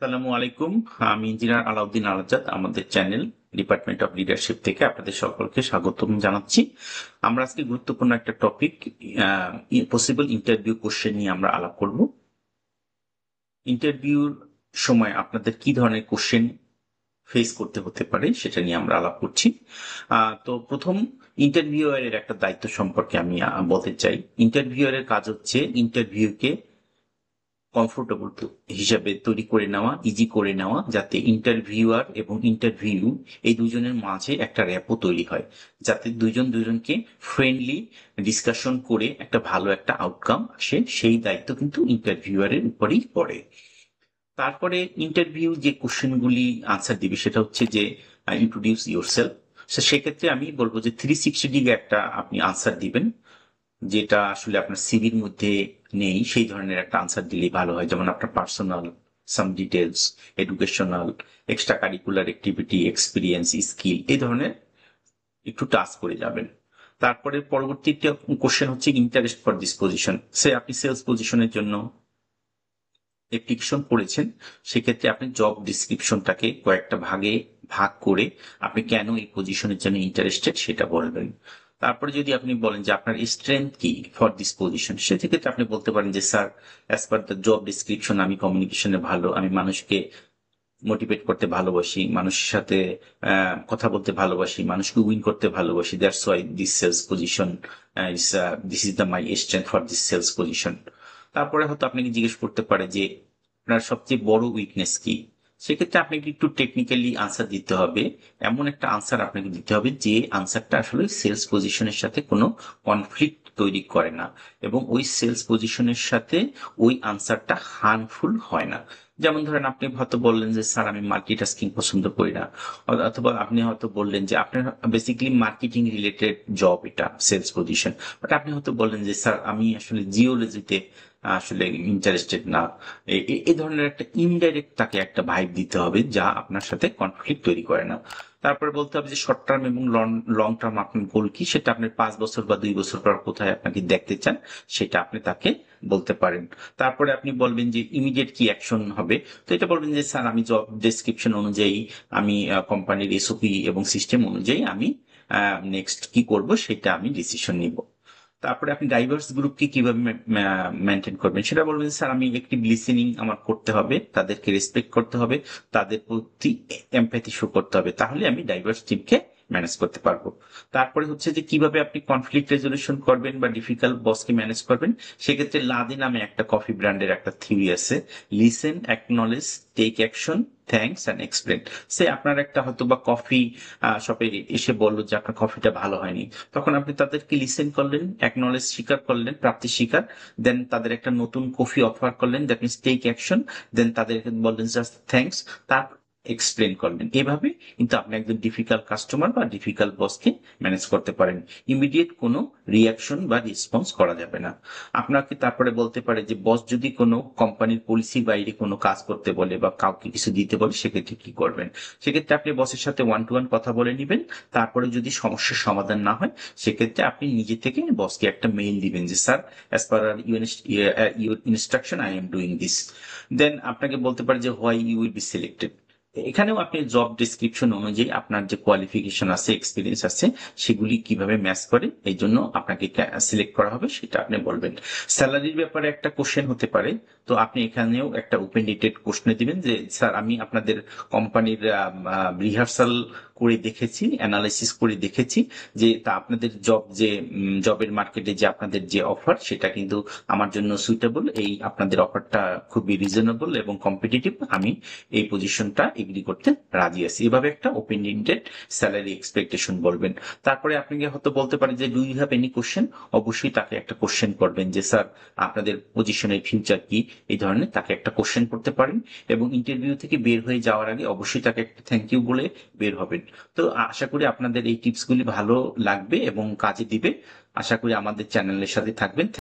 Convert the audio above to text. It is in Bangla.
আসসালামু আলাইকুম। আমি ইঞ্জিনিয়ার আলাউদ্দিন আলাজাদ। আমাদের চ্যানেল ডিপার্টমেন্ট অফ লিডারশিপ থেকে আপনাদের সকলকে স্বাগতম জানাচ্ছি। আমরা আজকে গুরুত্বপূর্ণ একটা টপিক, পসিবল ইন্টারভিউ কোশ্চেন নিয়ে আমরা আলাপ করব। ইন্টারভিউর সময় আপনাদের কি ধরনের কোশ্চেন ফেস করতে হতে পারে সেটা নিয়ে আমরা আলাপ করছি। তো প্রথম, ইন্টারভিউয়ারের একটা দায়িত্ব সম্পর্কে আমি বলতে চাই। ইন্টারভিউয়ারের কাজ হচ্ছে ইন্টারভিউকে কমফোর্টেবল হিসাবে তৈরি করে নেওয়া, ইজি করে নেওয়া, যাতে ইন্টারভিউয়ার এবং ইন্টারভিউ এই দুজনের মাঝে একটা র্যাপো তৈরি হয়, যাতে দুজন দুজনকে ফ্রেন্ডলি ডিসকাশন করে একটা ভালো একটা আউটকাম আসে। সেই দায়িত্ব কিন্তু ইন্টারভিউয়ারের উপরেই পড়ে। তারপরে ইন্টারভিউ যে কোশ্চেনগুলি আনসার দিবে সেটা হচ্ছে যে ইন্ট্রোডিউস ইউর সেলফ। সেক্ষেত্রে আমি বলবো যে 360 ডিগ্রি একটা আপনি আনসার দিবেন, যেটা আসলে আপনার সিভির মধ্যে নেই। সেই ধরনের একটা আনসার দিলেই ভালো হয়, যেমন আপনার personal some details, educational, extra curricular activity, experience, skill, এই ধরনের একটু টাচ করে যাবেন। তারপরে পরবর্তী কোশ্চেন হচ্ছে ইন্টারেস্ট ফর দিস পজিশন। সে আপনি সেলস পজিশনের জন্য অ্যাপ্লিকেশন করেছেন, সেক্ষেত্রে আপনি জব ডিসক্রিপশনটাকে কয়েকটা ভাগে ভাগ করে আপনি কেন এই পজিশনের জন্য ইন্টারেস্টেড সেটা বলবেন। তারপরে যদি আপনি বলেন যে আপনার স্ট্রেংথ কি ফর দিস পজিশন, সেক্ষেত্রে আপনি বলতে পারেন যে sir, as per the job description আমি কমিউনিকেশনে ভালো, আমি মানুষকে মোটিভেট করতে ভালোবাসি, মানুষের সাথে কথা বলতে ভালোবাসি, মানুষকে উইন করতে ভালোবাসি। That's why this cells position is this is the my strength for this cells position. তারপরে হয়তো আপনাকে জিজ্ঞেস করতে পারে যে আপনার সবচেয়ে বড় উইকনেস কি। সেক্ষেত্রে আপনাকে একটু টেকনিক্যালি আনসার দিতে হবে। এমন একটা আনসার আপনাকে দিতে হবে যে আনসারটা আসলে সেলস পজিশনের সাথে কোনো কনফ্লিক্ট তৈরি করে না, এবং ওই সেলস পজিশনের সাথে ওই আনসারটা হার্মফুল হয় না। যেমন ধরেন, আপনি হয়তো বললেন যে স্যার আমি মাল্টিটাস্কিং পছন্দ করি না, অথবা আপনি হয়তো বললেন যে আপনার বেসিক্যালি মার্কেটিং রিলেটেড জব, এটা সেলস পজিশন, বাট আপনি হয়তো বললেন যে স্যার আমি আসলে জিওলজিতে আসলে ইন্টারেস্টেড না। এই ধরনের একটা ইনডাইরেক্ট তাকে একটা ভাইব দিতে হবে যা আপনার সাথে কনফ্লিক্ট তৈরি করে না। তারপরে বলতে হবে যে শর্ট টার্ম এবং লং টার্ম আপনার গোল কি, সেটা আপনি 5 বছর বা 2 বছর পর কোথায় আপনাকে দেখতে চান সেটা আপনি তাকে বলতে পারেন। তারপরে আপনি বলবেন যে ইমিডিয়েট কি অ্যাকশন হবে। তো এটা বলবেন যে স্যার আমি জব ডেসক্রিপশন অনুযায়ী, আমি কোম্পানির এসওপি এবং সিস্টেম অনুযায়ী আমি নেক্সট কি করব সেটা আমি ডিসিশন নিব। তারপরে আপনি ডাইভার্স গ্রুপকে কিভাবে মেনটেন করবেন সেটা বলবেন, স্যার আমি একটিভ লিসেনিং আমার করতে হবে, তাদেরকে রেসপেক্ট করতে হবে, তাদের প্রতি এমপ্যাথি শো করতে হবে, তাহলে আমি ডাইভার্স টিমকে ম্যানেজ করতে পারবো। তারপরে হচ্ছে যে কিভাবে আপনি কনফ্লিক্ট রেজলিউশন করবেন বা ডিফিকাল্ট বসকে ম্যানেজ করবেন। সেক্ষেত্রে লাদে নামে একটা কফি ব্র্যান্ডের একটা থিওরি আছে, listen, acknowledge, take action, thanks and explain. সে আপনার একটা হয়তো বা কফি শপে এসে বললো যে আপনার কফিটা ভালো হয়নি, তখন আপনি তাদেরকে লিসেন করলেন, অ্যাকনলেজ স্বীকার করলেন, প্রাপ্তি স্বীকার, দেন তাদের একটা নতুন কফি অফার করলেন, দ্যাট মিনস টেক অ্যাকশন, দেন তাদেরকে বললেন জাস্ট থ্যাঙ্কস, তার এক্সপ্লেন করলেন। এভাবে কিন্তু আপনি একজন ডিফিকাল্ট কাস্টমার বা ডিফিকাল্ট বসকে ম্যানেজ করতে পারেন। ইমিডিয়েট কোনো রিয়াকশন বা রেসপন্স করা যাবে না। আপনাকে তারপরে বলতে পারে যে বস যদি কোনো কোম্পানির পলিসির বাইরে কোনো কাজ করতে বলে বা কাউকে কিছু দিতে বলে, সেক্ষেত্রে কি করবেন। সেক্ষেত্রে আপনি বসের সাথে 1 to 1 কথা বলে নেবেন। তারপরে যদি সমস্যার সমাধান না হয়, সেক্ষেত্রে আপনি নিজে থেকে বসকে একটা মেইল দিবেন যে sir, as per your instruction I am doing this. Then আপনাকে বলতে পারে যে why you will be selected. এখানেও আপনি জব ডিসক্রিপশন অনুযায়ী আপনার যে কোয়ালিফিকেশন আছে, এক্সপিরিয়েন্স আছে, সেগুলি কিভাবে ম্যাচ করে এই জন্য আপনাকে সিলেক্ট করা হবে সেটা আপনি বলবেন। স্যালারির ব্যাপারে একটা কোশ্চেন হতে পারে, তো আপনি এখানেও একটা ওপেন ডেটেড কোশ্চেন দিবেন যে স্যার আমি আপনাদের কোম্পানির রিহার্সাল করে দেখেছি, অ্যানালাইসিস করে দেখেছি যে তা আপনাদের জবের মার্কেটে যে আপনাদের যে অফার সেটা কিন্তু আমার জন্য সুইটেবল, এই আপনাদের অফারটা খুবই রিজনেবল এবং কম্পিটিটিভ, আমি এই পজিশনটা এগ্রি করতে রাজি আছি। এভাবে একটা ওপেন এন্ডেড স্যালারি এক্সপেকটেশন বলবেন। তারপরে আপনাকে হয়তো বলতে পারেন যে do you have any question. অবশ্যই তাকে একটা কোশ্চেন করবেন যে স্যার আপনাদের পজিশনের ফিউচার কি, এই ধরনের তাকে একটা কোশ্চেন করতে পারেন। এবং ইন্টারভিউ থেকে বের হয়ে যাওয়ার আগে অবশ্যই তাকে একটা থ্যাংক ইউ বলে বের হবেন। তো আশা করি আপনাদের এই টিপসগুলি ভালো লাগবে এবং কাজে দিবে। আশা করি আমাদের চ্যানেলের সাথে থাকবেন।